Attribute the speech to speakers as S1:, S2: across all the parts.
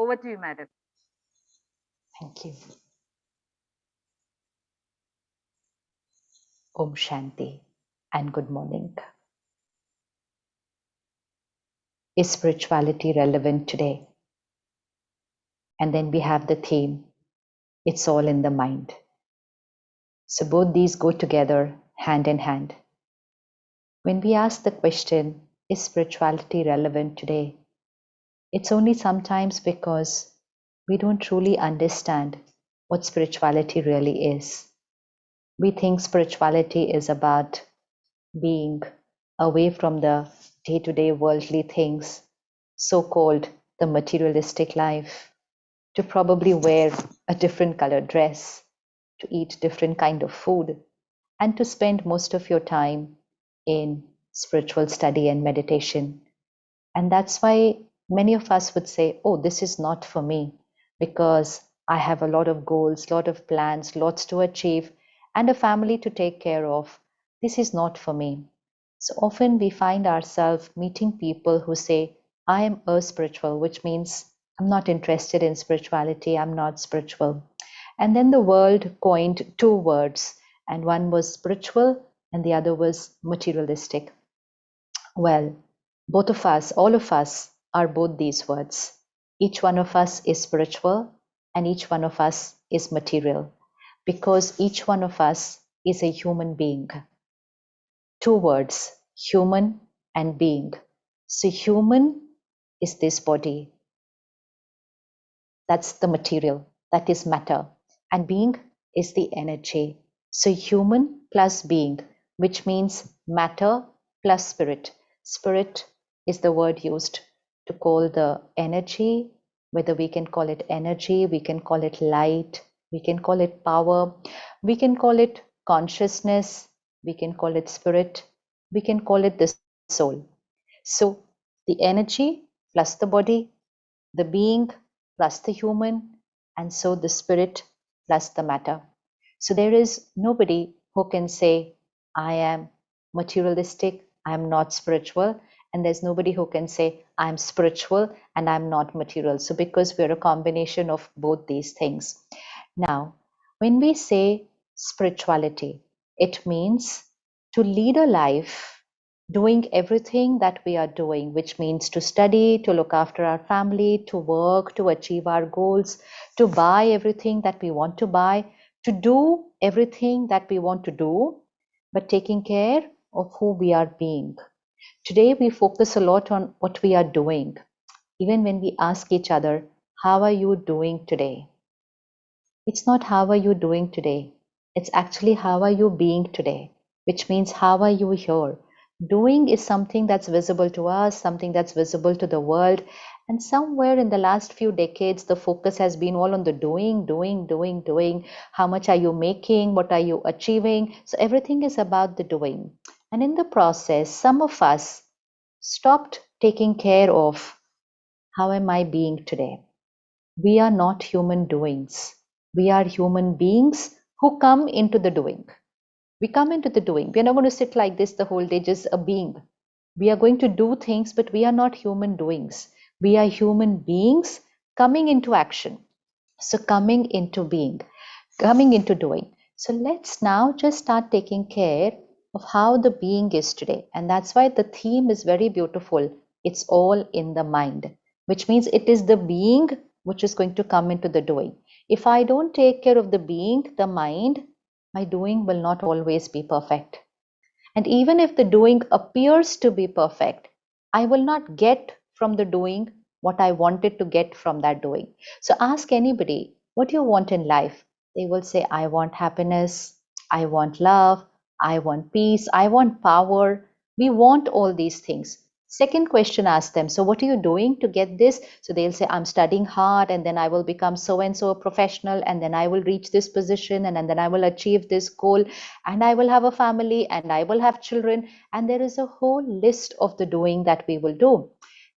S1: Over to you, madam.
S2: Thank you. Om Shanti and good morning. Is spirituality relevant today? And then we have the theme, it's all in the mind. So both these go together hand in hand. When we ask the question, is spirituality relevant today? It's only sometimes because we don't truly understand what spirituality really is. We think spirituality is about being away from the day-to-day worldly things, so-called the materialistic life, to probably wear a different colored dress, to eat different kind of food, and to spend most of your time in spiritual study and meditation. And that's why many of us would say, oh, this is not for me, because I have a lot of goals, lot of plans, lots to achieve, and a family to take care of. This is not for me. So often we find ourselves meeting people who say, I am spiritual, which means I'm not interested in spirituality, I'm not spiritual. And then the world coined two words, and one was spiritual and the other was materialistic. Well, both of us, all of us, are both these words. Each one of us is spiritual and each one of us is material, because each one of us is a human being. Two words, human and being. So human is this body. That's the material, that is matter. And being is the energy. So human plus being, which means matter plus spirit. Spirit is the word used to call the energy, whether we can call it energy, we can call it light, we can call it power, we can call it consciousness, we can call it spirit, we can call it the soul. So the energy plus the body, the being plus the human, and so the spirit plus the matter. So there is nobody who can say, I am materialistic, I am not spiritual, and there's nobody who can say, I'm spiritual and I'm not material. So because we're a combination of both these things. Now, when we say spirituality, it means to lead a life doing everything that we are doing, which means to study, to look after our family, to work, to achieve our goals, to buy everything that we want to buy, to do everything that we want to do, but taking care of who we are being. Today, we focus a lot on what we are doing. Even when we ask each other, how are you doing today? It's not how are you doing today. It's actually how are you being today, which means how are you here? Doing is something that's visible to us, something that's visible to the world. And somewhere in the last few decades, the focus has been all on the doing, doing, doing, doing. How much are you making? What are you achieving? So everything is about the doing. And in the process, some of us stopped taking care of how am I being today? We are not human doings. We are human beings who come into the doing. We come into the doing. We are not going to sit like this the whole day, just a being. We are going to do things, but we are not human doings. We are human beings coming into action. So, coming into being, coming into doing. So, let's now just start taking care of how the being is today. And that's why the theme is very beautiful. It's all in the mind, which means it is the being which is going to come into the doing. If I don't take care of the being, the mind, my doing will not always be perfect. And even if the doing appears to be perfect, I will not get from the doing what I wanted to get from that doing. So ask anybody, what do you want in life? They will say, I want happiness, I want love, I want peace, I want power. We want all these things. Second question, ask them, so what are you doing to get this? So they'll say, I'm studying hard and then I will become so and so a professional and then I will reach this position and then I will achieve this goal and I will have a family and I will have children. And there is a whole list of the doing that we will do.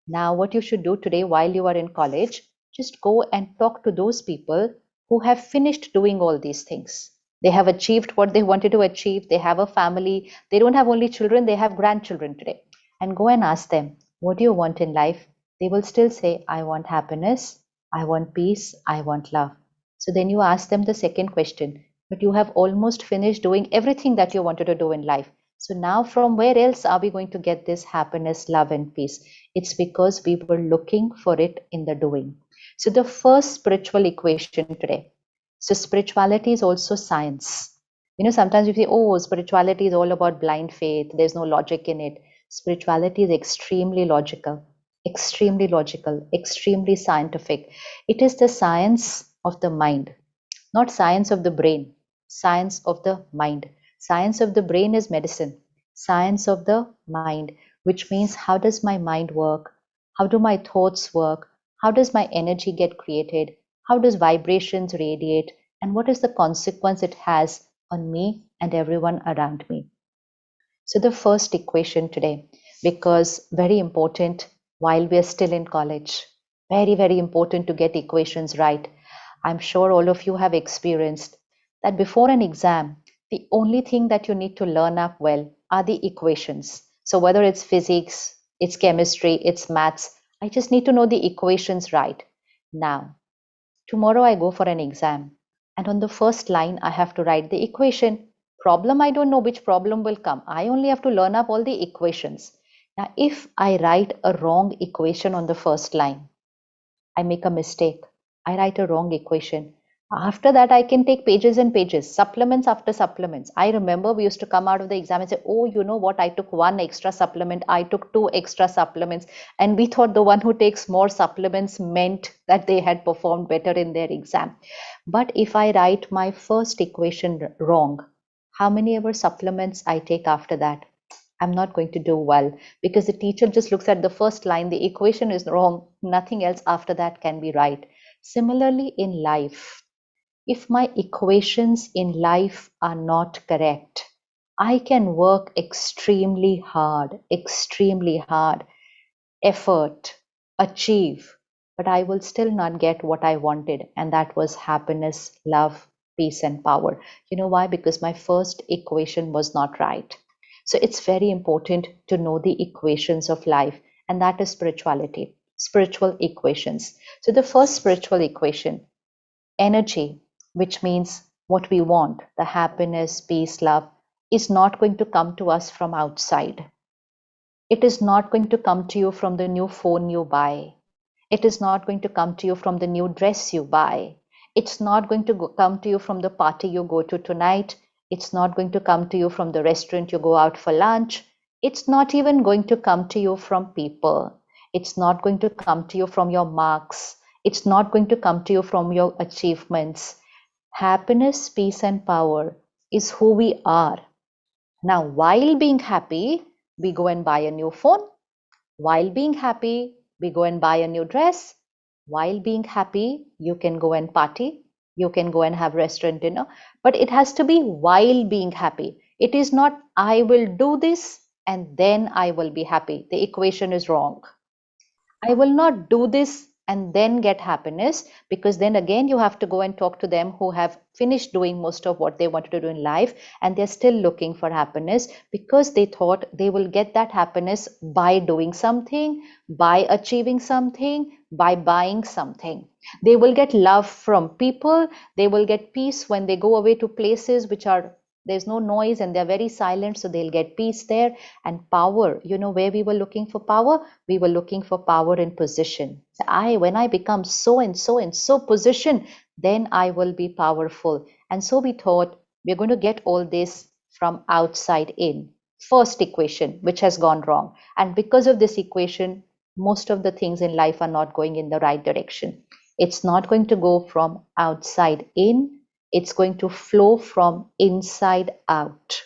S2: Now, what you should do today while you are in college, just go and talk to those people who have finished doing all these things. They have achieved what they wanted to achieve. They have a family. They don't have only children, they have grandchildren today. And go and ask them, what do you want in life? They will still say, I want happiness, I want peace, I want love. So then you ask them the second question, but you have almost finished doing everything that you wanted to do in life. So now from where else are we going to get this happiness, love, and peace? It's because we were looking for it in the doing. So the first spiritual equation today. So spirituality is also science. Sometimes you say, oh, spirituality is all about blind faith. There's no logic in it. Spirituality is extremely logical, extremely scientific. It is the science of the mind, not science of the brain, science of the mind. Science of the brain is medicine. Science of the mind, which means how does my mind work? How do my thoughts work? How does my energy get created? How does vibrations radiate? And what is the consequence it has on me and everyone around me? So the first equation today, because very important while we are still in college, very important to get equations right. I'm sure all of you have experienced that before an exam, the only thing that you need to learn up well are the equations. So whether it's physics, it's chemistry, it's maths, I just need to know the equations right. Now, tomorrow I go for an exam, and on the first line, I have to write the equation. Problem, I don't know which problem will come. I only have to learn up all the equations. Now, if I write a wrong equation on the first line, I make a mistake. I write a wrong equation. After that, I can take pages and pages, supplements after supplements. I remember we used to come out of the exam and say, oh, you know what? I took one extra supplement. I took two extra supplements. And we thought the one who takes more supplements meant that they had performed better in their exam. But if I write my first equation wrong, how many ever supplements I take after that, I'm not going to do well, because the teacher just looks at the first line, the equation is wrong, nothing else after that can be right. Similarly, in life, if my equations in life are not correct, I can work extremely hard, effort, achieve, but I will still not get what I wanted, and that was happiness, love, peace, and power. You know why? Because my first equation was not right. So it's very important to know the equations of life, and that is spirituality, spiritual equations. So the first spiritual equation, energy, which means what we want, the happiness, peace, love, is not going to come to us from outside. It is not going to come to you from the new phone you buy. It is not going to come to you from the new dress you buy. It's not going to come to you from the party you go to tonight. It's not going to come to you from the restaurant you go out for lunch. It's not even going to come to you from people. It's not going to come to you from your marks. It's not going to come to you from your achievements. Happiness, peace, and power is who we are. Now, while being happy, we go and buy a new phone. While being happy, we go and buy a new dress. While being happy, you can go and party. You can go and have restaurant dinner. But it has to be while being happy. It is not, I will do this and then I will be happy. The equation is wrong. I will not do this and then get happiness, because then again you have to go and talk to them who have finished doing most of what they wanted to do in life, and they're still looking for happiness because they thought they will get that happiness by doing something, by achieving something, by buying something. They will get love from people. They will get peace when they go away to places which are, there's no noise and they're very silent, so they'll get peace there. And power, where we were looking for power, we were looking for power in position. When I become so and so and so position, then I will be powerful. And so we thought we're going to get all this from outside in. First equation, which has gone wrong. And because of this equation, most of the things in life are not going in the right direction. It's not going to go from outside in, it's going to flow from inside out.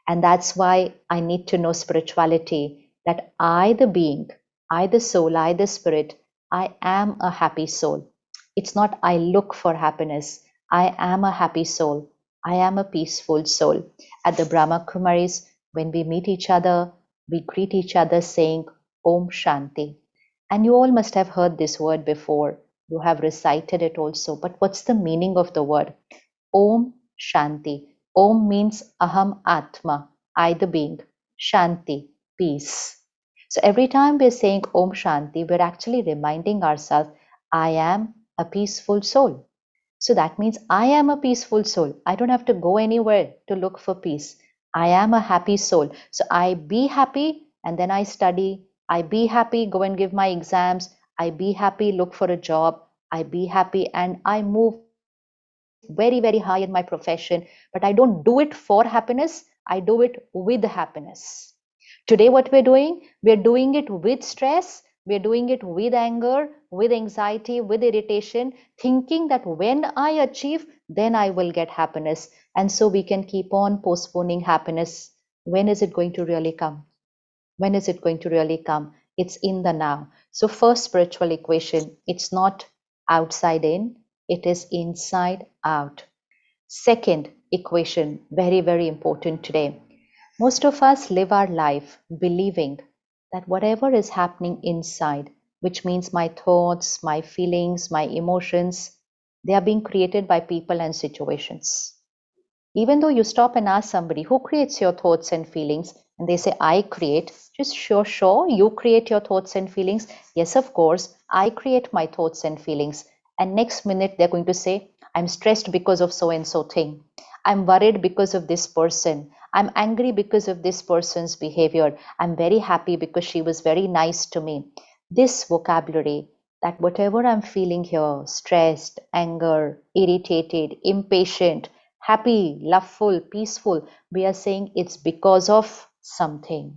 S2: And that's why I need to know spirituality, that I, the being, I, the soul, I, the spirit, I am a happy soul. It's not I look for happiness. I am a happy soul. I am a peaceful soul. At the Brahma Kumaris, when we meet each other, we greet each other saying Om Shanti. And you all must have heard this word before. You have recited it also. But what's the meaning of the word? Om Shanti. Om means Aham Atma, I the being. Shanti, peace. So every time we're saying Om Shanti, we're actually reminding ourselves, I am a peaceful soul. So that means I am a peaceful soul. I don't have to go anywhere to look for peace. I am a happy soul. So I be happy and then I study. I be happy, go and give my exams. I be happy, look for a job. I be happy and I move very, very high in my profession. But I don't do it for happiness. I do it with happiness. Today, what we're doing it with stress, we're doing it with anger, with anxiety, with irritation, thinking that when I achieve, then I will get happiness. And so we can keep on postponing happiness. When is it going to really come? When is it going to really come? It's in the now. So, first spiritual equation, it's not outside in, it is inside out. Second equation, very, very important today. Most of us live our life believing that whatever is happening inside, which means my thoughts, my feelings, my emotions, they are being created by people and situations. Even though you stop and ask somebody who creates your thoughts and feelings, and they say, I create, just sure, you create your thoughts and feelings. Yes, of course, I create my thoughts and feelings. And next minute, they're going to say, I'm stressed because of so and so thing. I'm worried because of this person. I'm angry because of this person's behavior. I'm very happy because she was very nice to me. This vocabulary, that whatever I'm feeling here, stressed, anger, irritated, impatient, happy, loveful, peaceful, we are saying it's because of something.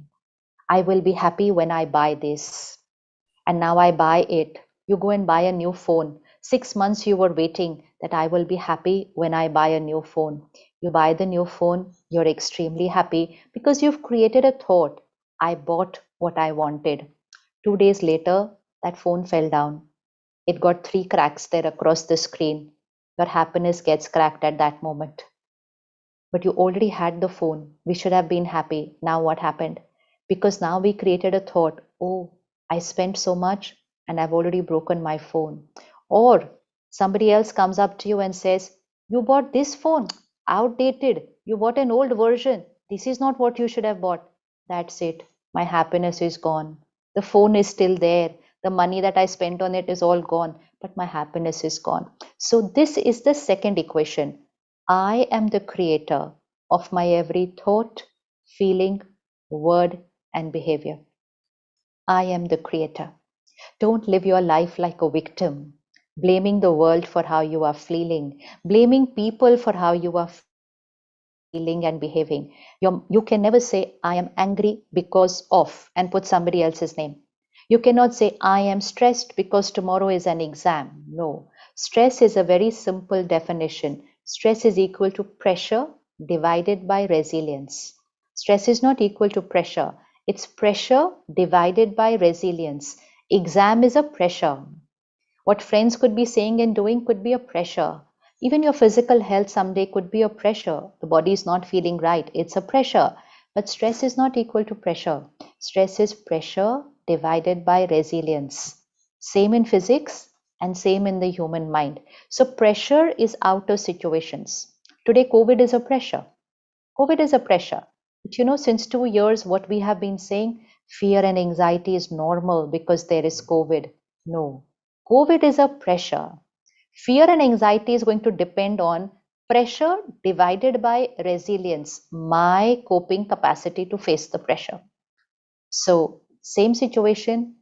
S2: I will be happy when I buy this. And now I buy it. You go and buy a new phone. 6 months you were waiting that I will be happy when I buy a new phone. You buy the new phone, you're extremely happy because you've created a thought. I bought what I wanted. 2 days later, that phone fell down. It got 3 cracks there across the screen. Your happiness gets cracked at that moment. But you already had the phone. We should have been happy. Now what happened? Because now we created a thought, oh, I spent so much and I've already broken my phone. Or somebody else comes up to you and says, you bought this phone, outdated. You bought an old version. This is not what you should have bought. That's it. My happiness is gone. The phone is still there. The money that I spent on it is all gone, but my happiness is gone. So, this is the second equation. I am the creator of my every thought, feeling, word, and behavior. I am the creator. Don't live your life like a victim, blaming the world for how you are feeling, blaming people for how you are feeling and behaving. You can never say, I am angry because of, and put somebody else's name. You cannot say, I am stressed because tomorrow is an exam. No. Stress is a very simple definition. Stress is equal to pressure divided by resilience. Stress is not equal to pressure. It's pressure divided by resilience. Exam is a pressure. What friends could be saying and doing could be a pressure. Even your physical health someday could be a pressure. The body is not feeling right. It's a pressure. But stress is not equal to pressure. Stress is pressure divided by resilience. Same in physics and same in the human mind. So pressure is outer situations. Today, COVID is a pressure. COVID is a pressure. But since 2 years, what we have been saying, fear and anxiety is normal because there is COVID. No, COVID is a pressure. Fear and anxiety is going to depend on pressure divided by resilience, my coping capacity to face the pressure. So, same situation,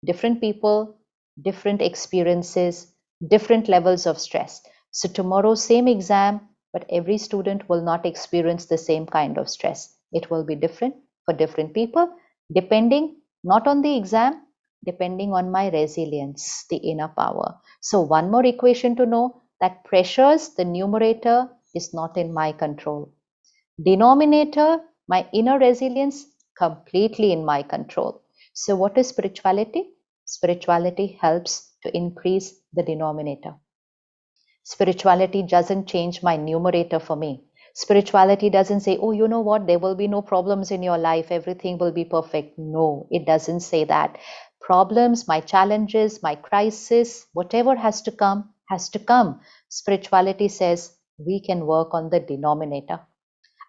S2: different people, different experiences, different levels of stress. So, tomorrow, same exam, but every student will not experience the same kind of stress. It will be different for different people, depending not on the exam, depending on my resilience, the inner power. So, one more equation to know that pressures, the numerator, is not in my control. Denominator, my inner resilience, completely in my control. So, what is spirituality? Spirituality helps to increase the denominator. Spirituality doesn't change my numerator for me. Spirituality doesn't say, oh, you know what, there will be no problems in your life, everything will be perfect. No, it doesn't say that. Problems, my challenges, my crisis, whatever has to come, has to come. Spirituality says we can work on the denominator.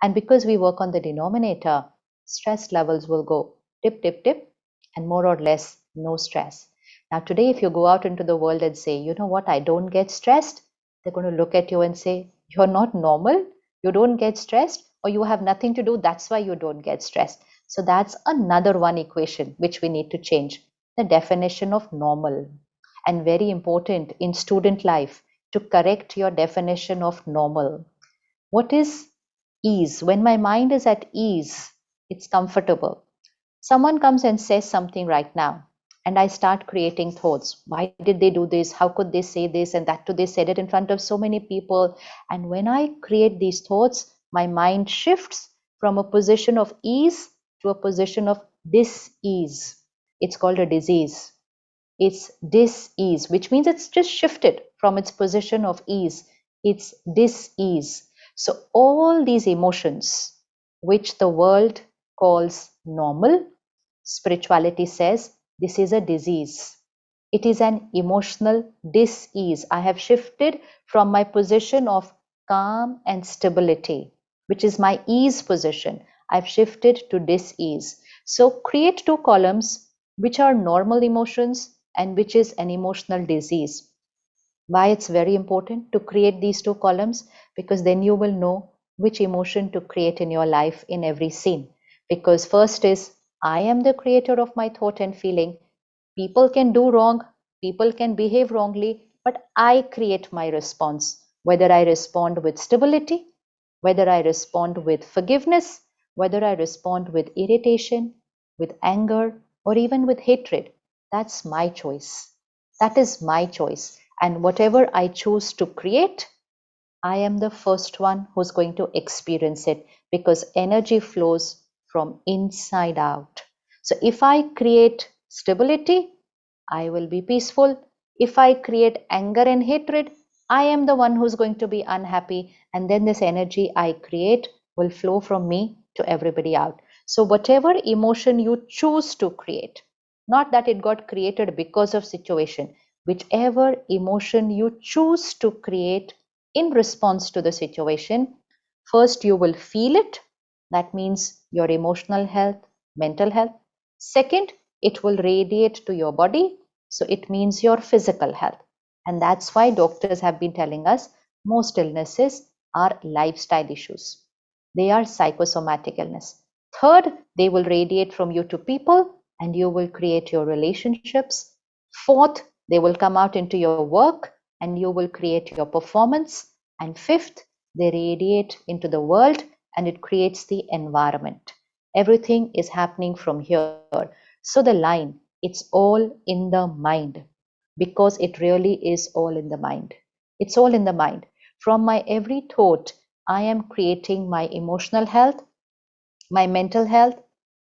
S2: And because we work on the denominator, stress levels will go tip, tip, tip, and more or less no stress. Now, today, if you go out into the world and say, you know what, I don't get stressed, they're going to look at you and say, you're not normal, you don't get stressed, or you have nothing to do, that's why you don't get stressed. So that's another one equation which we need to change, the definition of normal. And very important in student life to correct your definition of normal. What is ease? When my mind is at ease, it's comfortable. Someone comes and says something right now, and I start creating thoughts. Why did they do this? How could they say this and that? They said it in front of so many people. And when I create these thoughts, my mind shifts from a position of ease to a position of dis-ease. It's called a disease. It's dis-ease, which means it's just shifted from its position of ease. It's dis-ease. So all these emotions, which the world calls normal, spirituality says this is a disease. It is an emotional dis-ease. I have shifted from my position of calm and stability, which is my ease position. I've shifted to dis-ease. So create two columns, which are normal emotions and which is an emotional disease. Why it's very important to create these two columns? Because then you will know which emotion to create in your life in every scene. Because first is, I am the creator of my thought and feeling. People can do wrong, people can behave wrongly, but I create my response. Whether I respond with stability, whether I respond with forgiveness, whether I respond with irritation, with anger, or even with hatred, that's my choice. That is my choice. And whatever I choose to create, I am the first one who's going to experience it because energy flows from inside out. So if I create stability, I will be peaceful. If I create anger and hatred, I am the one who's going to be unhappy. And then this energy I create will flow from me to everybody out. So whatever emotion you choose to create, not that it got created because of situation, whichever emotion you choose to create in response to the situation, first you will feel it. That means your emotional health, mental health. Second, it will radiate to your body. So it means your physical health. And that's why doctors have been telling us most illnesses are lifestyle issues. They are psychosomatic illness. Third, they will radiate from you to people and you will create your relationships. Fourth, they will come out into your work and you will create your performance. And fifth, they radiate into the world and it creates the environment. Everything is happening from here. So the line, it's all in the mind because it really is all in the mind. It's all in the mind. From my every thought, I am creating my emotional health, my mental health,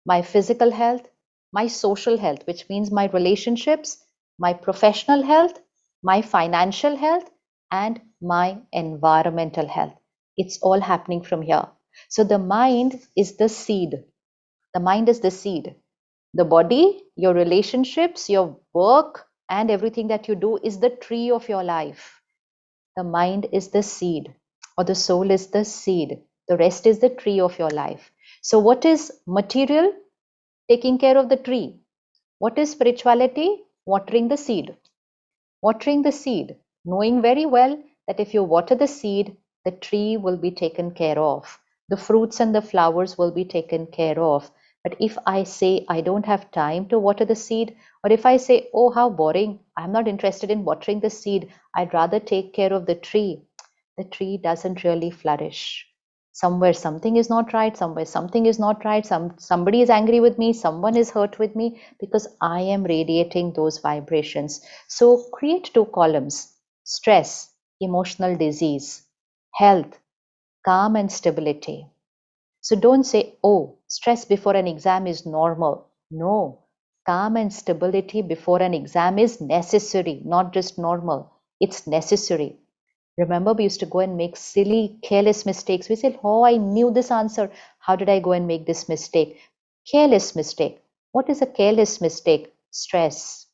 S2: my physical health, my social health, which means my relationships, my professional health, my financial health, and my environmental health. It's all happening from here. So the mind is the seed. The mind is the seed. The body, your relationships, your work, and everything that you do is the tree of your life. The mind is the seed, or the soul is the seed. The rest is the tree of your life. So, what is material? Taking care of the tree. What is spirituality? Watering the seed. Watering the seed, knowing very well that if you water the seed, the tree will be taken care of. The fruits and the flowers will be taken care of. But if I say I don't have time to water the seed, or if I say, oh, how boring, I'm not interested in watering the seed, I'd rather take care of the tree doesn't really flourish. Somewhere something is not right, somewhere something is not right, somebody is angry with me, someone is hurt with me because I am radiating those vibrations. So create two columns: stress, emotional disease; health, calm and stability. So don't say, oh, stress before an exam is normal. No, calm and stability before an exam is necessary, not just normal. It's necessary. Remember, we used to go and make silly, careless mistakes. We said, oh, I knew this answer. How did I go and make this mistake? Careless mistake. What is a careless mistake? Stress.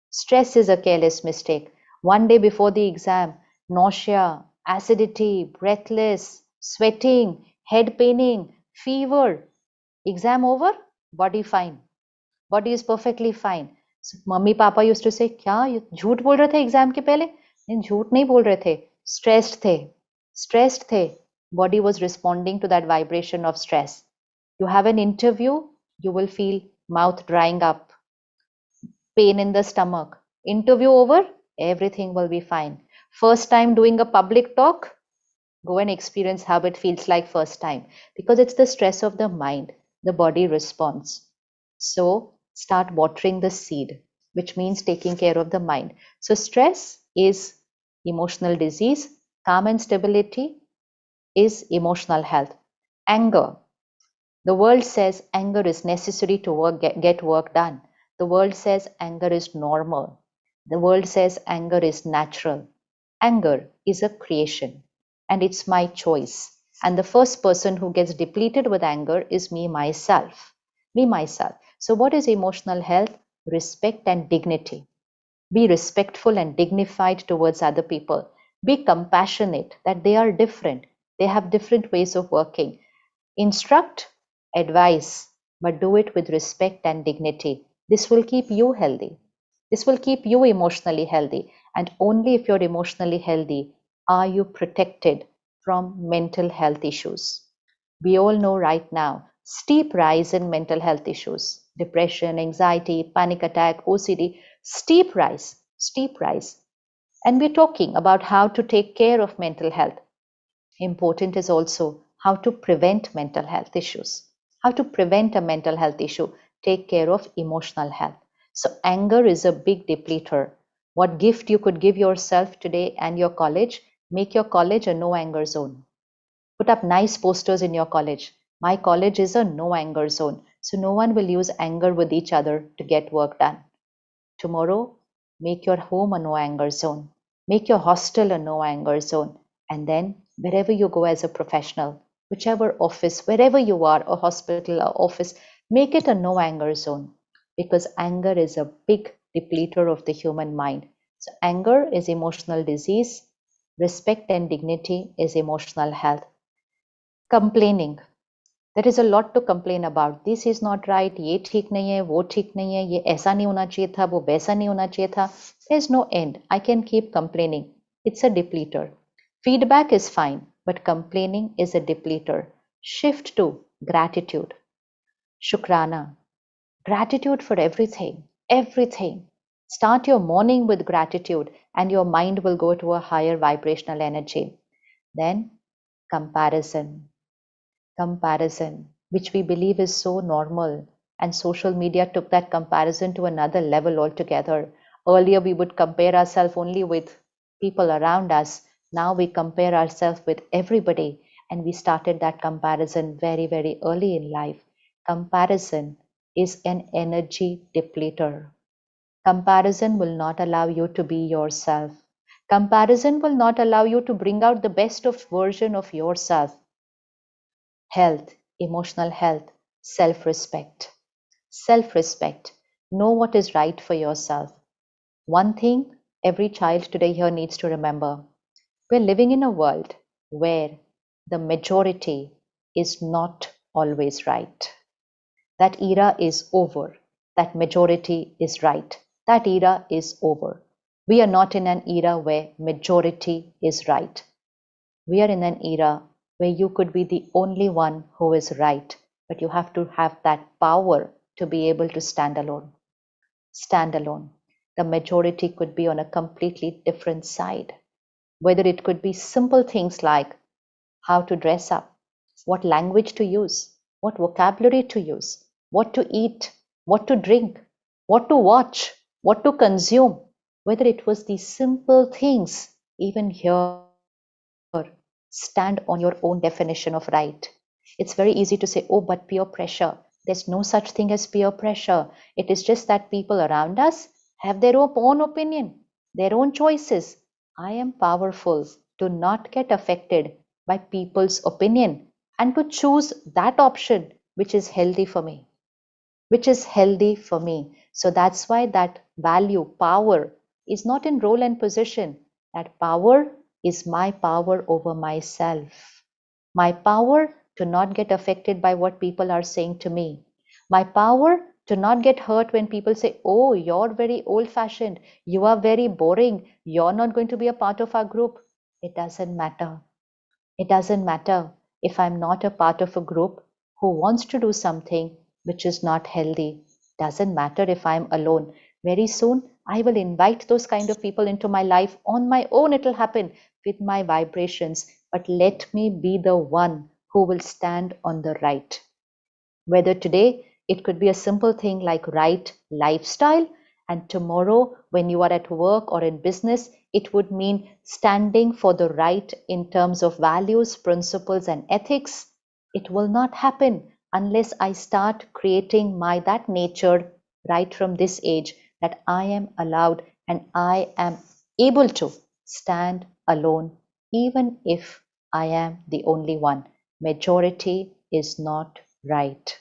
S2: Stress is a careless mistake. One day before the exam, nausea, acidity, breathless, sweating, head paining, fever. Exam over, body fine. Body is perfectly fine. So, mummy papa used to say, क्या झूठ बोल रहे थे exam के पहले? नहीं, झूठ नहीं बोल रहे थे, स्ट्रेस्ड थे. Body was responding to that vibration of stress. You have an interview, you will feel mouth drying up, pain in the stomach. Interview over, everything will be fine. First time doing a public talk, go and experience how it feels like first time, because it's the stress of the mind, the body responds. So start watering the seed, which means taking care of the mind. So stress is emotional disease, calm and stability is emotional health. Anger, the world says anger is necessary to get work done. The world says anger is normal. The world says anger is natural. Anger is a creation and it's my choice. And the first person who gets depleted with anger is me, myself. Me, myself. So, what is emotional health? Respect and dignity. Be respectful and dignified towards other people. Be compassionate that they are different. They have different ways of working. Instruct, advise, but do it with respect and dignity. This will keep you healthy. This will keep you emotionally healthy. And only if you're emotionally healthy are you protected from mental health issues. We all know right now steep rise in mental health issues, depression, anxiety, panic attack, OCD, steep rise, steep rise. And we're talking about how to take care of mental health. Important is also how to prevent mental health issues. How to prevent a mental health issue, take care of emotional health. So, anger is a big depleter. What gift you could give yourself today and your college? Make your college a no anger zone. Put up nice posters in your college. My college is a no anger zone. So, no one will use anger with each other to get work done. Tomorrow, make your home a no anger zone. Make your hostel a no anger zone. And then, wherever you go as a professional, whichever office, wherever you are, a hospital or office, make it a no anger zone. Because anger is a big depleter of the human mind. So, anger is emotional disease. Respect and dignity is emotional health. Complaining. There is a lot to complain about. This is not right. ये ठीक नहीं है, वो ठीक नहीं है, ये ऐसा नहीं होना चाहिए था, वो वैसा नहीं होना चाहिए था. There's no end. I can keep complaining. It's a depleter. Feedback is fine, but complaining is a depleter. Shift to gratitude. Shukrana. Gratitude for everything. Everything. Start your morning with gratitude, and your mind will go to a higher vibrational energy. Then, comparison. Comparison, which we believe is so normal, and social media took that comparison to another level altogether. Earlier, we would compare ourselves only with people around us. Now we compare ourselves with everybody, and we started that comparison very, very early in life. Comparison is an energy depleter. Comparison will not allow you to be yourself. Comparison will not allow you to bring out the best of version of yourself. Health, emotional health, self respect. Self respect. Know what is right for yourself. One thing every child today here needs to remember: we're living in a world where the majority is not always right. That era is over. That majority is right. That era is over. We are not in an era where majority is right. We are in an era where you could be the only one who is right, but you have to have that power to be able to stand alone. Stand alone. The majority could be on a completely different side. Whether it could be simple things like how to dress up, what language to use, what vocabulary to use, what to eat, what to drink, what to watch, what to consume. Whether it was these simple things, even here, stand on your own definition of right. It's very easy to say, oh, but peer pressure. There's no such thing as peer pressure. It is just that people around us have their own opinion, their own choices. I am powerful to not get affected by people's opinion and to choose that option which is healthy for me, which is healthy for me. So that's why that value, power, is not in role and position. That power is my power over myself. My power to not get affected by what people are saying to me. My power To not get hurt when people say, oh, you're very old fashioned, you are very boring, you're not going to be a part of our group. It doesn't matter. It doesn't matter if I'm not a part of a group who wants to do something which is not healthy. Doesn't matter if I'm alone. Very soon, I will invite those kind of people into my life on my own. It'll happen with my vibrations. But let me be the one who will stand on the right. Whether today it could be a simple thing like right lifestyle, and tomorrow when you are at work or in business, it would mean standing for the right in terms of values, principles, and ethics. It will not happen unless I start creating my that nature right from this age, that I am allowed and I am able to stand alone, even if I am the only one. Majority is not right.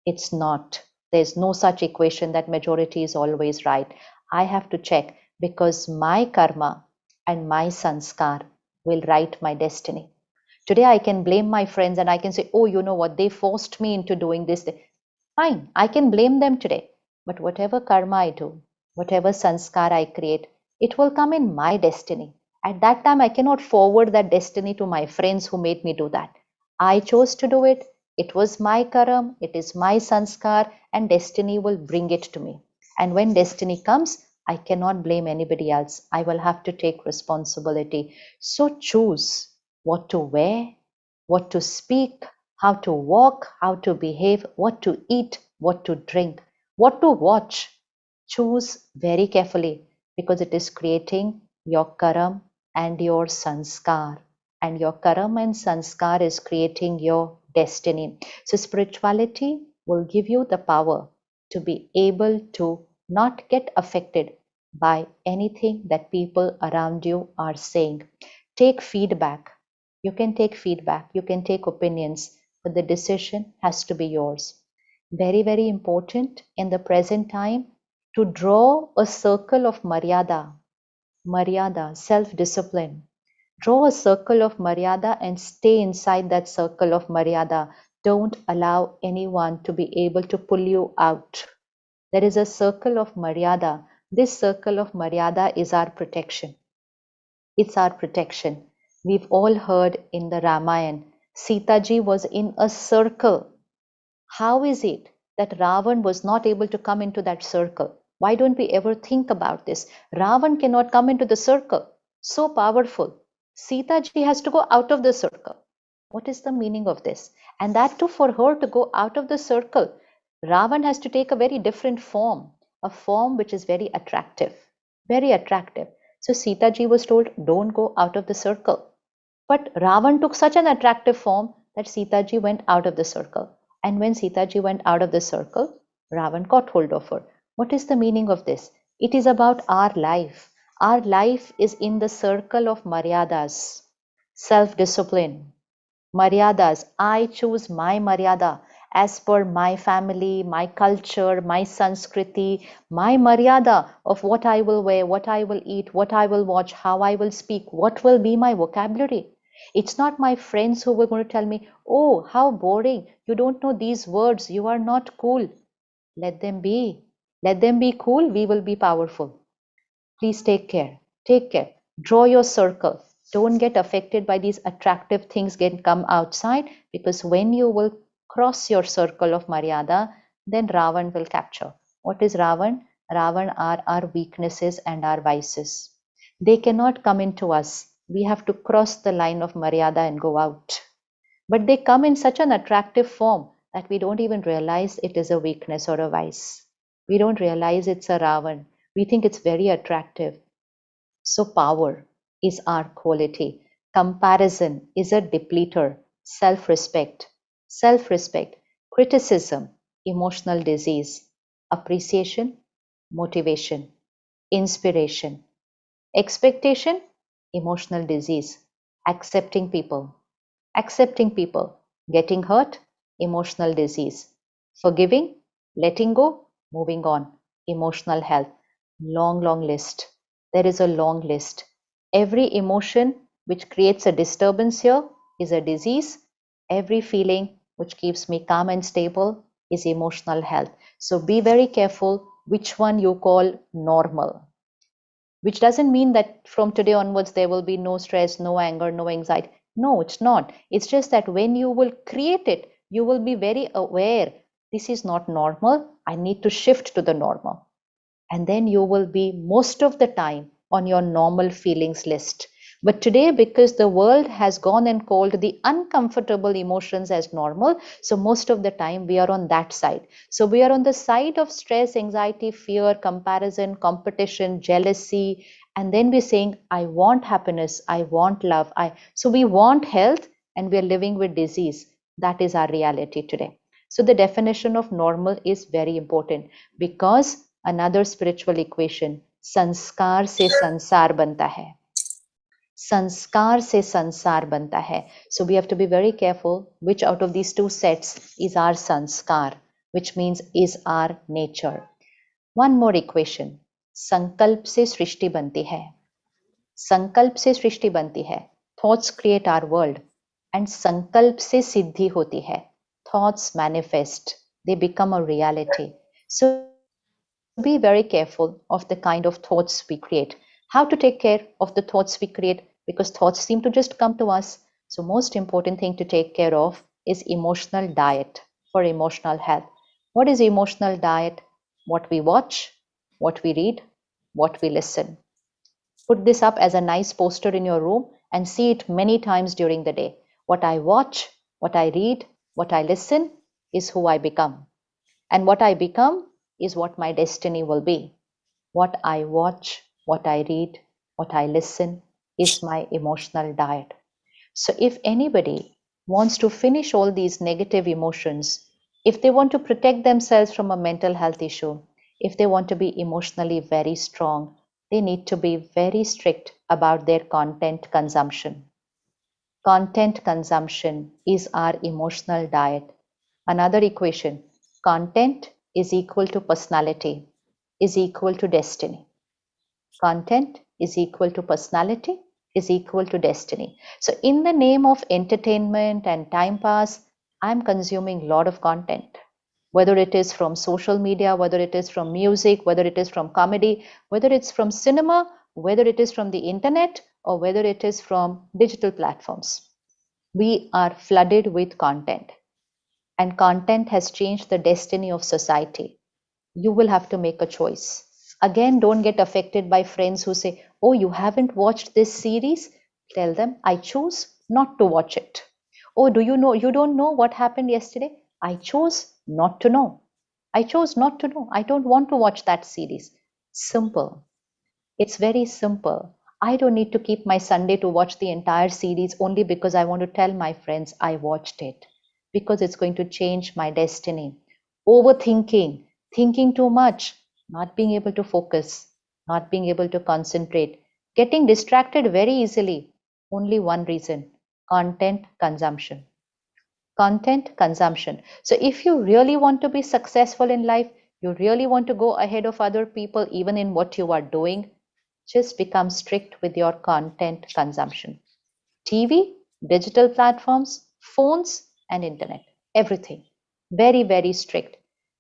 S2: It's not. There's no such equation that majority is always right. I have to check because my karma and my sanskar will write my destiny. Today I can blame my friends and I can say, oh, you know what, they forced me into doing this. Fine, I can blame them today. But whatever karma I do, whatever sanskar I create, it will come in my destiny. At that time, I cannot forward that destiny to my friends who made me do that. I chose to do it. It was my karam, it is my sanskar, and destiny will bring it to me. And when destiny comes, I cannot blame anybody else. I will have to take responsibility. So choose what to wear, what to speak, how to walk, how to behave, what to eat, what to drink, what to watch. Choose very carefully because it is creating your karam and your sanskar. And your karam and sanskar is creating your destiny. So, spirituality will give you the power to be able to not get affected by anything that people around you are saying. Take feedback. You can take feedback, you can take opinions, but the decision has to be yours. Very, very important in the present time to draw a circle of maryada, self discipline. Draw a circle of maryada and stay inside that circle of maryada. Don't allow anyone to be able to pull you out. There is a circle of maryada. This circle of maryada is our protection. It's our protection. We've all heard in the Ramayana, Sita ji was in a circle. How is it that Ravan was not able to come into that circle? Why don't we ever think about this? Ravan cannot come into the circle. So powerful. Sita ji has to go out of the circle. What is the meaning of this? And that too, for her to go out of the circle, Ravan has to take a very different form, a form which is very attractive. Very attractive. So Sita ji was told, don't go out of the circle. But Ravan took such an attractive form that Sita ji went out of the circle. And when Sita ji went out of the circle, Ravan caught hold of her. What is the meaning of this? It is about our life. Our life is in the circle of maryadas, self-discipline. Maryadas. I choose my maryada as per my family, my culture, my sanskriti, my maryada of what I will wear, what I will eat, what I will watch, how I will speak, what will be my vocabulary. It's not my friends who were going to tell me, oh, how boring. You don't know these words. You are not cool. Let them be. Let them be cool. We will be powerful. Please take care. Take care. Draw your circle. Don't get affected by these attractive things that come outside, because when you will cross your circle of Maryada, then Ravan will capture. What is Ravan? Ravan are our weaknesses and our vices. They cannot come into us. We have to cross the line of Maryada and go out. But they come in such an attractive form that we don't even realize it is a weakness or a vice. We don't realize it's a Ravan. We think it's very attractive. So, power is our quality. Comparison is a depleter. Self respect, criticism, emotional disease, appreciation, motivation, inspiration, expectation, emotional disease, accepting people, getting hurt, emotional disease, forgiving, letting go, moving on, emotional health. Long, long list. There is a long list. Every emotion which creates a disturbance here is a disease. Every feeling which keeps me calm and stable is emotional health. So be very careful which one you call normal, which doesn't mean that from today onwards there will be no stress, no anger, no anxiety. No, it's not. It's just that when you will create it, you will be very aware, this is not normal. I need to shift to the normal. And then you will be most of the time on your normal feelings list. But today, because the world has gone and called the uncomfortable emotions as normal, so most of the time we are on that side. So we are on the side of stress, anxiety, fear, comparison, competition, jealousy, and then we're saying, I want happiness, I want love. So we want health and we are living with disease. That is our reality today. So the definition of normal is very important, because another spiritual equation, संस्कार से संसार बनता है. संस्कार से संसार बनता है. So we have to be very careful which out of these two sets is our sanskar, which means is our nature. One more equation, संकल्प से सृष्टि बनती है. संकल्प से सृष्टि बनती है. Thoughts create our world, and संकल्प से सिद्धि होती है. Thoughts manifest, they become a reality. So be very careful of the kind of thoughts we create. How to take care of the thoughts we create, because thoughts seem to just come to us. So most important thing to take care of is emotional diet for emotional health. What is emotional diet? What we watch, what we read, what we listen. Put this up as a nice poster in your room and see it many times during the day. What I watch, what I read, what I listen is who I become. And what I become is what my destiny will be. What I watch, what I read, what I listen is my emotional diet. So if anybody wants to finish all these negative emotions, if they want to protect themselves from a mental health issue, if they want to be emotionally very strong, they need to be very strict about their content consumption. Content consumption is our emotional diet. Another equation, content is equal to personality, is equal to destiny. Content is equal to personality, is equal to destiny. So in the name of entertainment and time pass, I'm consuming a lot of content, whether it is from social media, whether it is from music, whether it is from comedy, whether it's from cinema, whether it is from the internet, or whether it is from digital platforms. We are flooded with content, and content has changed the destiny of society. You will have to make a choice. Again, don't get affected by friends who say, oh, you haven't watched this series? Tell them, I choose not to watch it. Oh, do you know, you don't know what happened yesterday? I chose not to know. I chose not to know. I don't want to watch that series. Simple. It's very simple. I don't need to keep my Sunday to watch the entire series only because I want to tell my friends I watched it, because it's going to change my destiny. Overthinking, thinking too much, not being able to focus, not being able to concentrate, getting distracted very easily. Only one reason, content consumption. Content consumption. So if you really want to be successful in life, you really want to go ahead of other people, even in what you are doing, just become strict with your content consumption. TV, digital platforms, phones, and internet, everything. Very, very strict.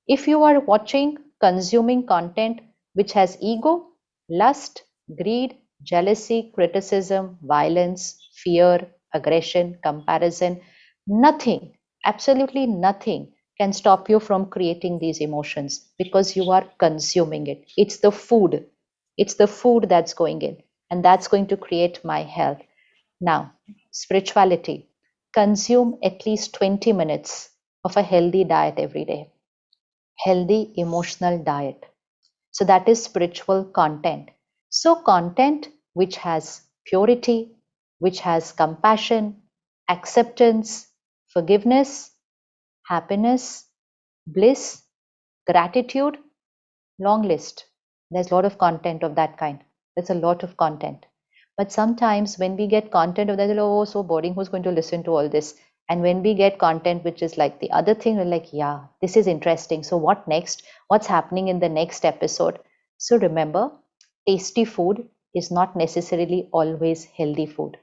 S2: If you are watching, consuming content which has ego, lust, greed, jealousy, criticism, violence, fear, aggression, comparison, nothing, absolutely nothing can stop you from creating these emotions, because you are consuming it. It's the food. It's the food that's going in, and that's going to create my health. Now, spirituality. Consume at least 20 minutes of a healthy diet every day. Healthy emotional diet. So that is spiritual content. So content which has purity, which has compassion, acceptance, forgiveness, happiness, bliss, gratitude, long list. There's a lot of content of that kind. There's a lot of content. But sometimes when we get content of that, oh, so boring, who's going to listen to all this? And when we get content which is like the other thing, we're like, yeah, this is interesting. So what next? What's happening in the next episode? So remember, tasty food is not necessarily always healthy food.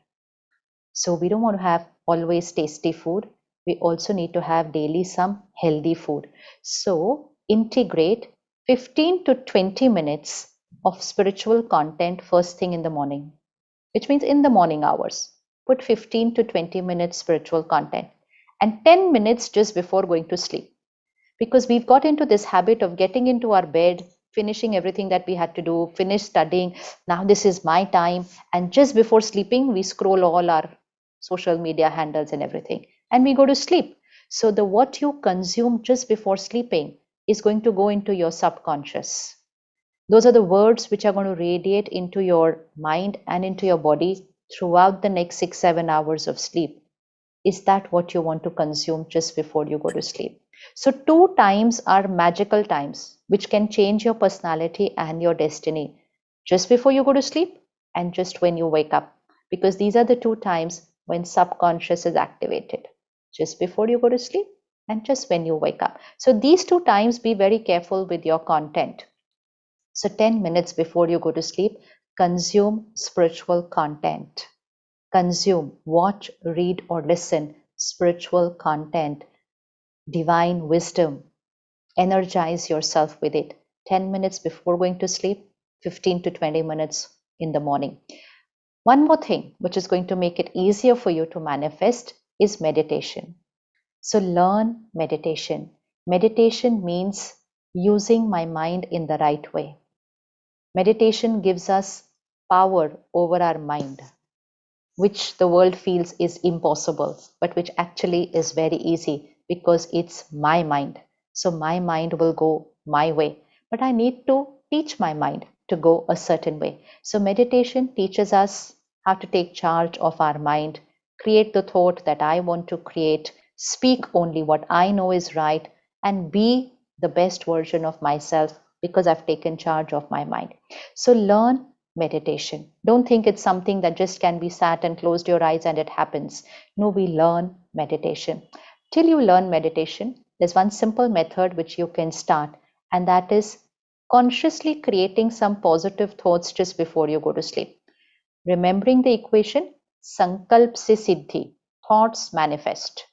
S2: So we don't want to have always tasty food. we also need to have daily some healthy food. So integrate 15 to 20 minutes of spiritual content first thing in the morning, which means in the morning hours. Put 15 to 20 minutes spiritual content and 10 minutes just before going to sleep. Because we've got into this habit of getting into our bed, finishing everything that we had to do, finish studying. Now this is my time. And just before sleeping, we scroll all our social media handles and everything, and we go to sleep. So the what you consume just before sleeping is going to go into your subconscious. Those are the words which are going to radiate into your mind and into your body throughout the next 6-7 hours of sleep. Is that what you want to consume just before you go to sleep? So 2 times are magical times which can change your personality and your destiny. Just before you go to sleep and just when you wake up. Because these are the 2 times when subconscious is activated. Just before you go to sleep and just when you wake up. So these 2 times, be very careful with your content. So 10 minutes before you go to sleep, consume spiritual content. Consume, watch, read, or listen spiritual content, divine wisdom. Energize yourself with it. 10 minutes before going to sleep, 15 to 20 minutes in the morning. One more thing which is going to make it easier for you to manifest is meditation. So learn meditation. Meditation means using my mind in the right way. Meditation gives us power over our mind, which the world feels is impossible, but which actually is very easy because it's my mind. So my mind will go my way, but I need to teach my mind to go a certain way. So meditation teaches us how to take charge of our mind, create the thought that I want to create, speak only what I know is right, and be the best version of myself because I've taken charge of my mind. So learn meditation. Don't think it's something that just can be sat and closed your eyes and it happens. No, we learn meditation. Till you learn meditation, there's one simple method which you can start, and that is consciously creating some positive thoughts just before you go to sleep. Remembering the equation, Sankalp se Siddhi, thoughts manifest.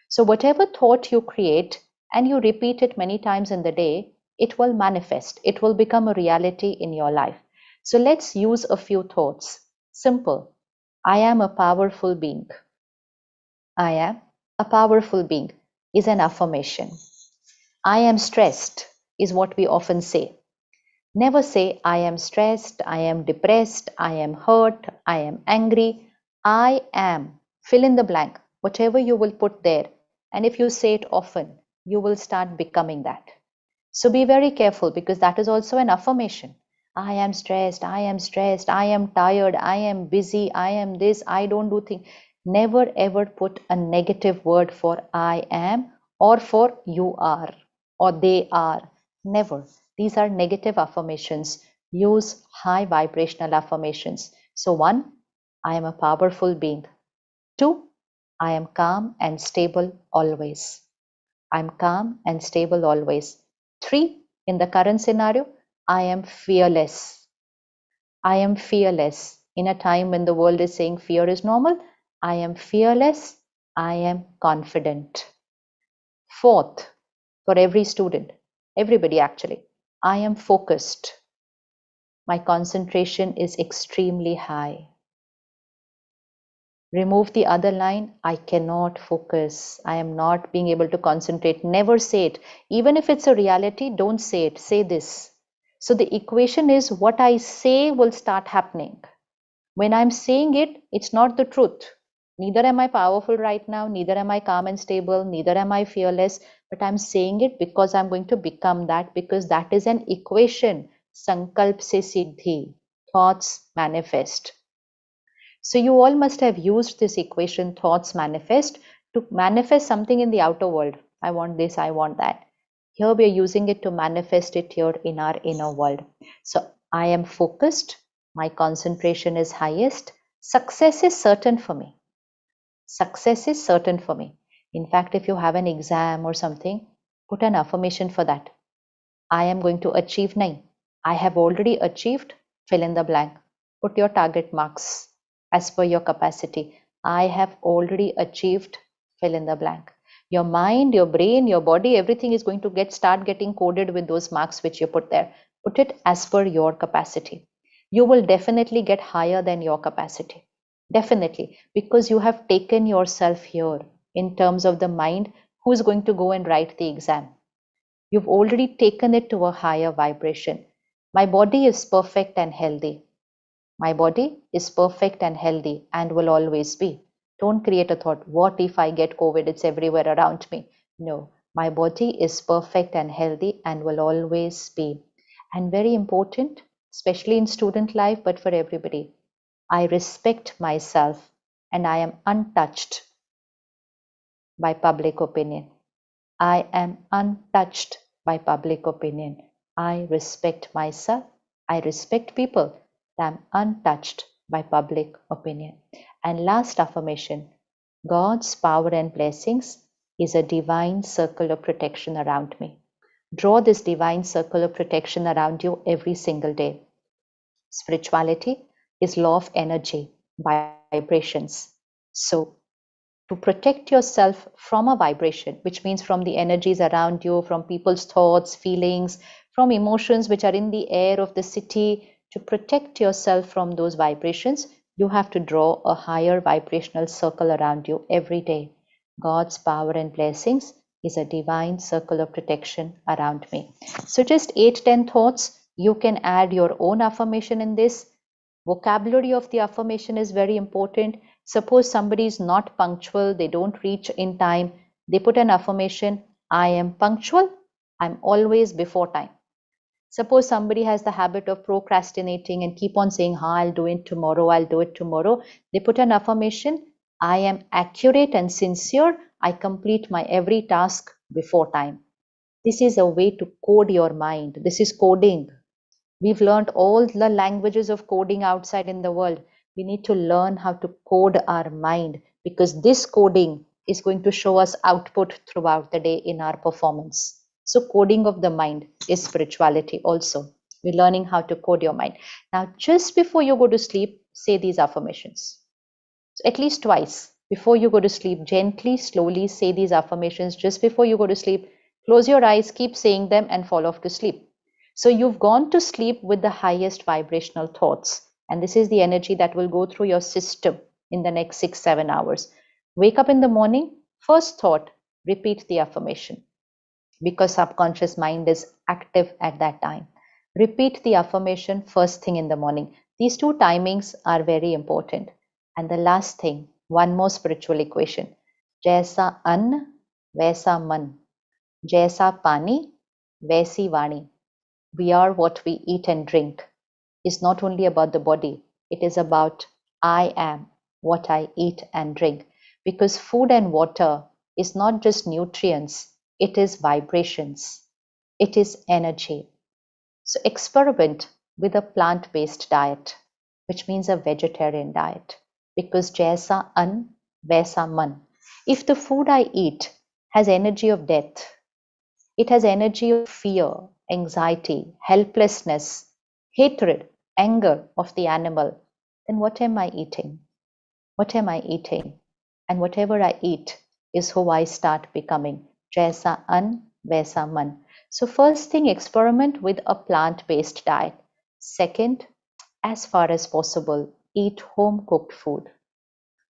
S2: So whatever thought you create and you repeat it many times in the day, it will manifest. It will become a reality in your life. So let's use a few thoughts. Simple. I am a powerful being. I am a powerful being is an affirmation. I am stressed is what we often say. Never say, I am stressed, I am depressed, I am hurt, I am angry. I am. Fill in the blank, whatever you will put there. And if you say it often, you will start becoming that. So be very careful because that is also an affirmation. I am stressed, I am stressed, I am tired, I am busy, I am this, I don't do things. Never ever put a negative word for I am or for you are or they are. Never. These are negative affirmations. Use high vibrational affirmations. So 1, I am a powerful being. 2, I am calm and stable always. I'm calm and stable always. 3, in the current scenario, I am fearless. I am fearless. In a time when the world is saying fear is normal, I am fearless. I am confident. 4th, for every student, everybody actually, I am focused. My concentration is extremely high. Remove the other line, I cannot focus. I am not being able to concentrate. Never say it. Even if it's a reality, don't say it. Say this. So the equation is what I say will start happening. When I'm saying it, it's not the truth. Neither am I powerful right now, neither am I calm and stable, neither am I fearless, but I'm saying it because I'm going to become that, because that is an equation. Sankalp se siddhi. Thoughts manifest. So you all must have used this equation, thoughts manifest, to manifest something in the outer world. I want this, I want that. Here we are using it to manifest it here in our inner world. So I am focused, my concentration is highest, success is certain for me. Success is certain for me. In fact, if you have an exam or something, put an affirmation for that. I am going to achieve 9. I have already achieved, fill in the blank. Put your target marks as per your capacity. I have already achieved, fill in the blank. Your mind, your brain, your body, everything is going to start getting coded with those marks which you put there. Put it as per your capacity. You will definitely get higher than your capacity. Definitely, because you have taken yourself here in terms of the mind who is going to go and write the exam. You've already taken it to a higher vibration. My body is perfect and healthy. My body is perfect and healthy and will always be. Don't create a thought, what if I get COVID? It's everywhere around me. No, my body is perfect and healthy and will always be. And very important, especially in student life, but for everybody, I respect myself and I am untouched by public opinion. I am untouched by public opinion. I respect myself. I respect people. I'm untouched by public opinion. And last affirmation, God's power and blessings is a divine circle of protection around me. Draw this divine circle of protection around you every single day. Spirituality is law of energy, vibrations. So to protect yourself from a vibration, which means from the energies around you, from people's thoughts, feelings, from emotions which are in the air of the city, to protect yourself from those vibrations, you have to draw a higher vibrational circle around you every day. God's power and blessings is a divine circle of protection around me. So just 8-10 thoughts. You can add your own affirmation in this. Vocabulary of the affirmation is very important. Suppose somebody is not punctual, they don't reach in time, they put an affirmation, I am punctual, I'm always before time. Suppose somebody has the habit of procrastinating and keep on saying, I'll do it tomorrow, I'll do it tomorrow. They put an affirmation, I am accurate and sincere, I complete my every task before time. This is a way to code your mind. This is coding. We've learned all the languages of coding outside in the world. We need to learn how to code our mind, because this coding is going to show us output throughout the day in our performance. So coding of the mind is spirituality also. We're learning how to code your mind. Now, just before you go to sleep, say these affirmations. So at least twice before you go to sleep, gently, slowly say these affirmations just before you go to sleep. Close your eyes, keep saying them, and fall off to sleep. So you've gone to sleep with the highest vibrational thoughts. And this is the energy that will go through your system in the next 6-7 hours. Wake up in the morning, first thought, repeat the affirmation, because subconscious mind is active at that time. Repeat the affirmation first thing in the morning. These two timings are very important. And the last thing, one more spiritual equation. Jaisa ann, vaisa man. Jaisa pani, vaisi vani. We are what we eat and drink is not only about the body, it is about I am what I eat and drink. Because food and water is not just nutrients, it is vibrations, it is energy. So experiment with a plant-based diet, which means a vegetarian diet, because jaisa an, vaisa man. If the food I eat has energy of death, it has energy of fear, anxiety, helplessness, hatred, anger of the animal. Then what am I eating? What am I eating? And whatever I eat is who I start becoming. Jaisa an, vaisa man. So first thing, experiment with a plant-based diet. Second, as far as possible, eat home cooked food.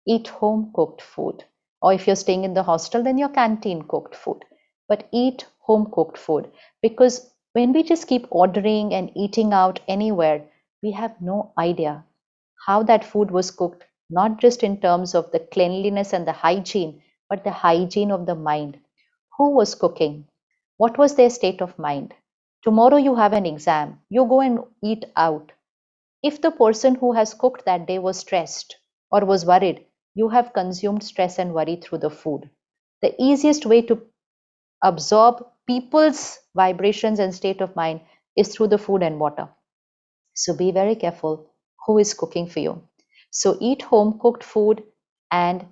S2: Eat home cooked food. Or if you're staying in the hostel, then your canteen cooked food. But eat home cooked food, because when we just keep ordering and eating out anywhere, we have no idea how that food was cooked, not just in terms of the cleanliness and the hygiene, but the hygiene of the mind. Who was cooking? What was their state of mind? Tomorrow you have an exam, you go and eat out. If the person who has cooked that day was stressed or was worried, you have consumed stress and worry through the food. The easiest way to absorb people's vibrations and state of mind is through the food and water. So be very careful who is cooking for you. So eat home cooked food, and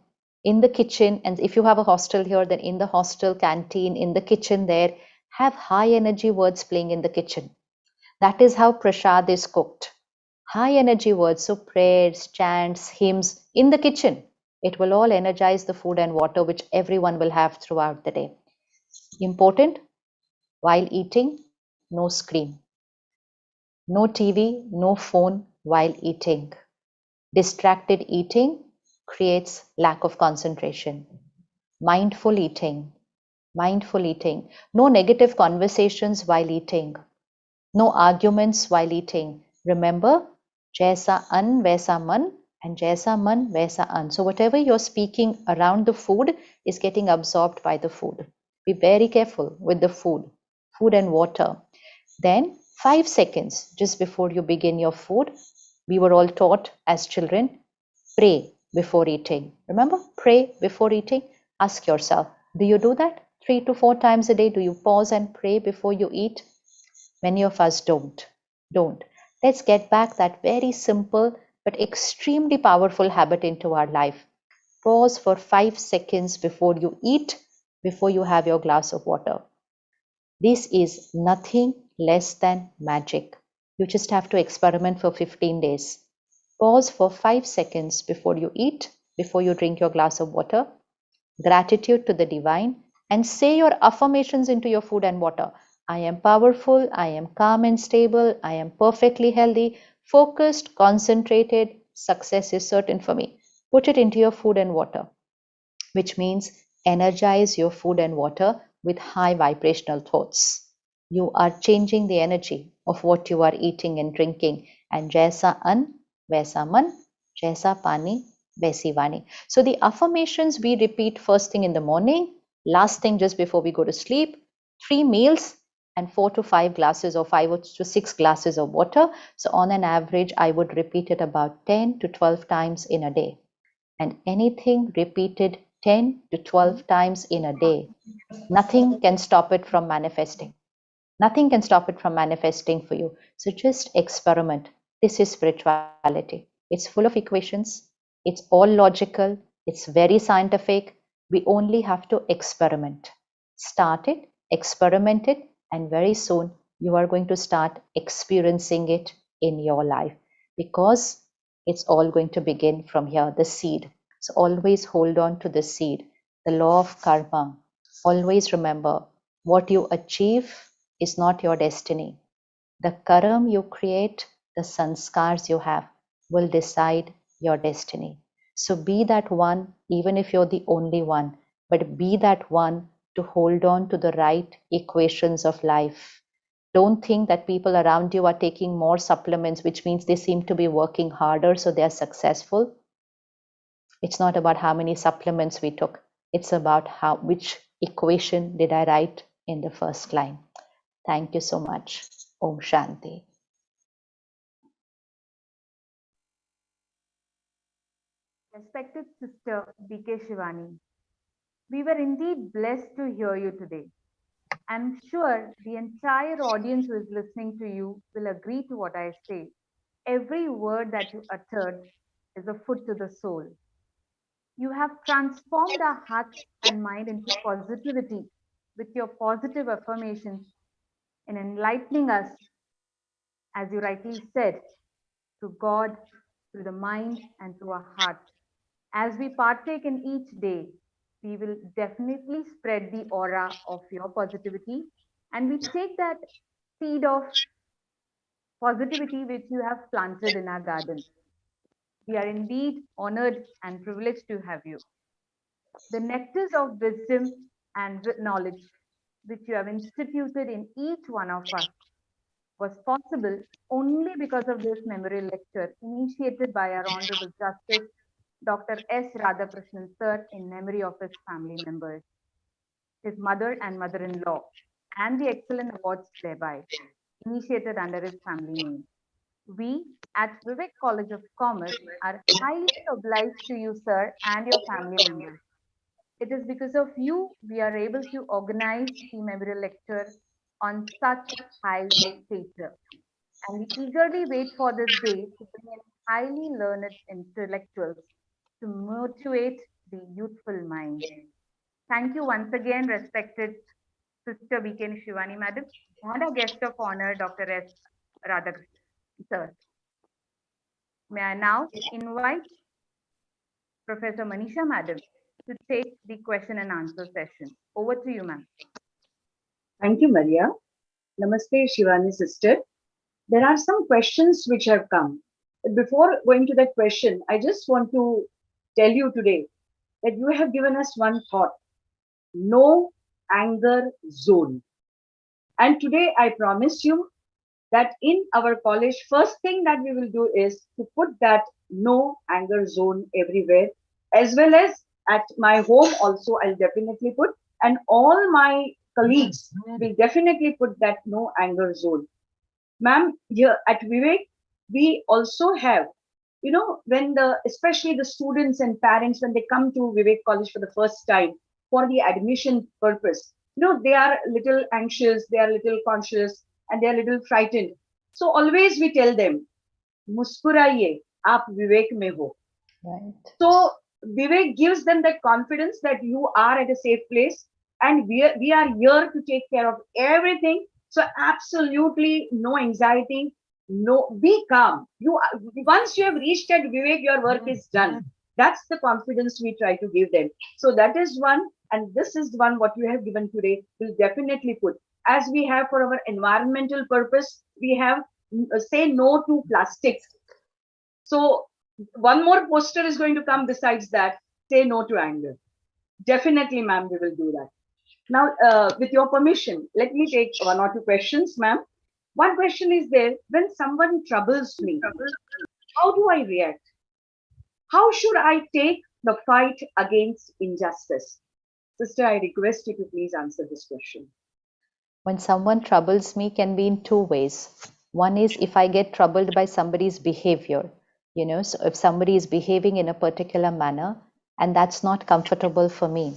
S2: in the kitchen, and if you have a hostel here, then in the hostel canteen, in the kitchen there, have high energy words playing in the kitchen. That is how prasad is cooked. High energy words, so prayers, chants, hymns in the kitchen. It will all energize the food and water which everyone will have throughout the day. Important, while eating, no screen, no TV, no phone while eating. Distracted eating creates lack of concentration. Mindful eating, mindful eating. No negative conversations while eating. No arguments while eating. Remember, jaisa an, vaisa man, and jaisa man, vaisa an. So whatever you're speaking around the food is getting absorbed by the food. Be very careful with the food and water. Then 5 seconds just before you begin your food, we were all taught as children, pray before eating. Remember, pray before eating. Ask yourself, do you do that 3 to 4 times a day? Do you pause and pray before you eat? Many of us don't. Let's get back that very simple but extremely powerful habit into our life. Pause for 5 seconds before you eat, before you have your glass of water. This is nothing less than magic. You just have to experiment for 15 days. Pause for 5 seconds before you eat, before you drink your glass of water. Gratitude to the divine, and say your affirmations into your food and water. I am powerful, I am calm and stable, I am perfectly healthy, focused, concentrated, success is certain for me. Put it into your food and water, which means energize your food and water with high vibrational thoughts. You are changing the energy of what you are eating and drinking. And jaisa an, vaisa man, jaisa pani, vaisi vani. So the affirmations we repeat first thing in the morning, last thing just before we go to sleep, 3 meals, and 4 to 5 glasses or 5 to 6 glasses of water. So on an average, I would repeat it about 10 to 12 times in a day. And anything repeated 10 to 12 times in a day, nothing can stop it from manifesting. Nothing can stop it from manifesting for you. So just experiment. This is spirituality. It's full of equations. It's all logical. It's very scientific. We only have to experiment. Start it, experiment it, and very soon you are going to start experiencing it in your life, because it's all going to begin from here, the seed. So always hold on to the seed, the law of karma. Always remember, what you achieve is not your destiny. The karma you create, the sanskars you have, will decide your destiny. So be that one, even if you're the only one, but be that one to hold on to the right equations of life. Don't think that people around you are taking more supplements, which means they seem to be working harder, so they are successful. It's not about how many supplements we took. It's about which equation did I write in the first line. Thank you so much. Om Shanti.
S1: Respected Sister B.K. Shivani, we were indeed blessed to hear you today. I'm sure the entire audience who is listening to you will agree to what I say. Every word that you uttered is a food to the soul. You have transformed our hearts and mind into positivity with your positive affirmations in enlightening us, as you rightly said, through God, through the mind, and through our heart. As we partake in each day, we will definitely spread the aura of your positivity, and we take that seed of positivity which you have planted in our garden. We are indeed honored and privileged to have you. The nectars of wisdom and knowledge which you have instituted in each one of us was possible only because of this memorial lecture initiated by our Honorable Justice Dr. S. Radhakrishnan Sir in memory of his family members, his mother and mother-in-law, and the excellent awards thereby initiated under his family name. We at Vivek College of Commerce are highly obliged to you, sir, and your family members. It is because of you we are able to organize the memorial lecture on such high stature. And we eagerly wait for this day to bring in highly learned intellectuals to motivate the youthful mind. Thank you once again, respected Sister B.K. Shivani Madam, and our guest of honor, Dr. S. Radhakrishnan Sir. May I now invite Professor Manisha Madam, to take the question and answer session. Over to you, ma'am.
S3: Thank you, Maria. Namaste, Shivani sister. There are some questions which have come. Before going to that question, I just want to tell you today that you have given us one thought: no anger zone. And today I promise you that in our college, first thing that we will do is to put that no anger zone everywhere, as well as at my home also, I'll definitely put, and all my colleagues will definitely put that no anger zone. Ma'am, here at Vivek, we also have, when especially the students and parents, when they come to Vivek College for the first time for the admission purpose, they are a little anxious, they are a little conscious, and they are a little frightened. So always we tell them, मुस्कुराइए, आप विवेक में हो.
S2: Right.
S3: So Vivek gives them that confidence that you are at a safe place, and we are here to take care of everything. So absolutely no anxiety, no, be calm. Once you have reached at Vivek, your work is done. That's the confidence we try to give them. So that is one, and this is one what you have given today. Will definitely put, as we have for our environmental purpose, we have say no to plastic. So one more poster is going to come besides that. Say no to anger. Definitely, ma'am, we will do that. Now, with your permission, let me take one or two questions, ma'am. One question is there: when someone troubles me, how do I react? How should I take the fight against injustice? Sister, I request you to please answer this question.
S2: When someone troubles me can be in two ways. One is if I get troubled by somebody's behavior, so if somebody is behaving in a particular manner and that's not comfortable for me,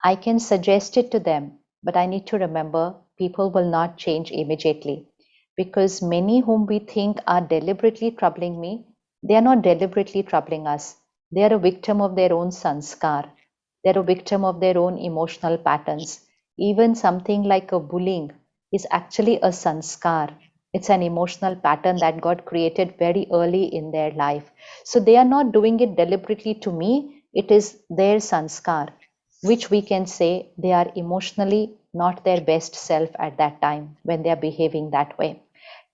S2: I can suggest it to them, but I need to remember people will not change immediately, because many whom we think are deliberately troubling me, they are not deliberately troubling us. They are a victim of their own sanskar. They're a victim of their own emotional patterns. Even something like a bullying is actually a sanskar. It's an emotional pattern that got created very early in their life. So they are not doing it deliberately to me, it is their sanskar, which we can say they are emotionally not their best self at that time when they are behaving that way.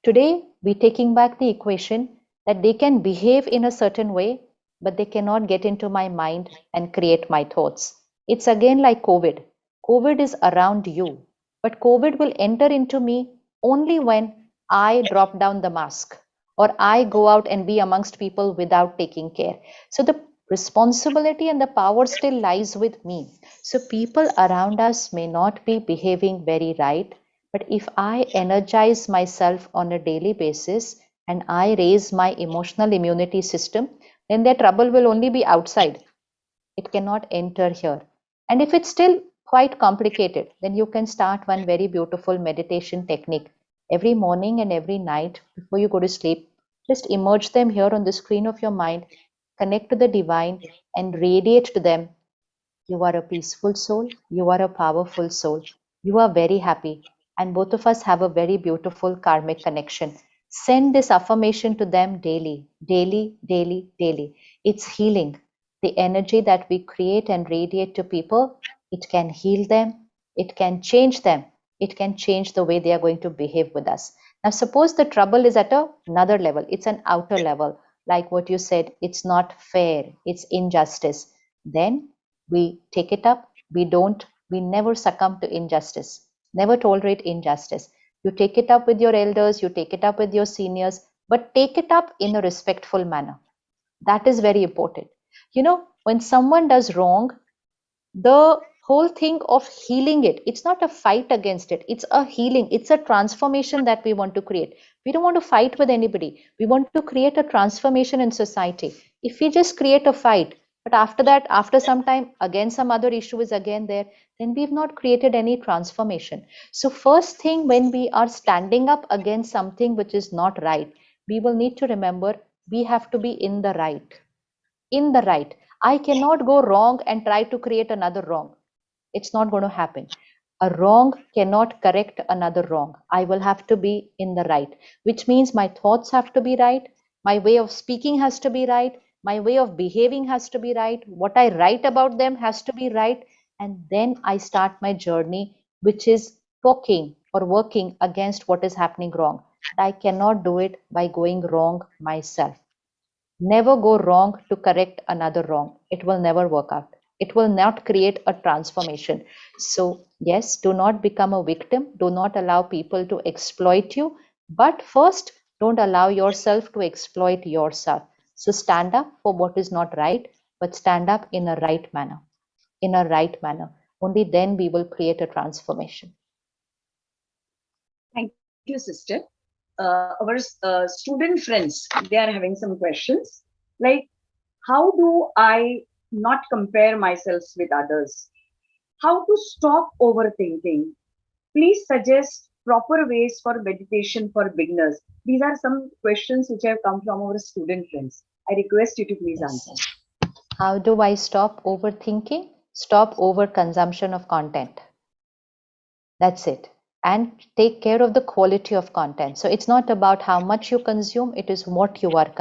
S2: Today, we're taking back the equation that they can behave in a certain way, but they cannot get into my mind and create my thoughts. It's again like COVID. COVID is around you, but COVID will enter into me only when I drop down the mask or I go out and be amongst people without taking care. So the responsibility and the power still lies with me. So people around us may not be behaving very right, but if I energize myself on a daily basis and I raise my emotional immunity system, then their trouble will only be outside. It cannot enter here. And if it's still quite complicated, then you can start one very beautiful meditation technique. Every morning and every night before you go to sleep, just immerse them here on the screen of your mind, connect to the divine, and radiate to them: you are a peaceful soul, you are a powerful soul, you are very happy, and both of us have a very beautiful karmic connection. Send this affirmation to them daily, daily, daily, daily. It's healing. The energy that we create and radiate to people, it can heal them, it can change them, it can change the way they are going to behave with us. Now, suppose the trouble is at another level, it's an outer level, like what you said, it's not fair, it's injustice. Then we take it up. We never succumb to injustice, never tolerate injustice. You take it up with your elders, you take it up with your seniors, but take it up in a respectful manner. That is very important. When someone does wrong, the whole thing of healing it, it's not a fight against it, it's a healing, it's a transformation that we want to create. We don't want to fight with anybody, we want to create a transformation in society. If we just create a fight, but after that, after some time again some other issue is again there, then we've not created any transformation. So first thing, when we are standing up against something which is not right, we will need to remember we have to be in the right. I cannot go wrong and try to create another wrong. It's not going to happen. A wrong cannot correct another wrong. I will have to be in the right, which means my thoughts have to be right, my way of speaking has to be right, My way of behaving has to be right. What I write about them has to be right. And then I start my journey, which is talking or working against what is happening wrong. But I cannot do it by going wrong myself. Never go wrong to correct another wrong. It will never work out. It will not create a transformation. So, yes, do not become a victim. Do not allow people to exploit you. But first, don't allow yourself to exploit yourself. So, stand up for what is not right, but stand up in a right manner. In a right manner. Only then we will create a transformation.
S3: Thank you, sister. Our student friends, they are having some questions like, how do I not compare myself with others? How to stop overthinking? Please suggest proper ways for meditation for beginners. These are some questions which have come from our student friends. I request you to please
S2: Yes.
S3: answer.
S2: How do I stop overthinking? Stop overconsumption of content. That's it. And take care of the quality of content. So it's not about how much you consume, it is what you are consuming.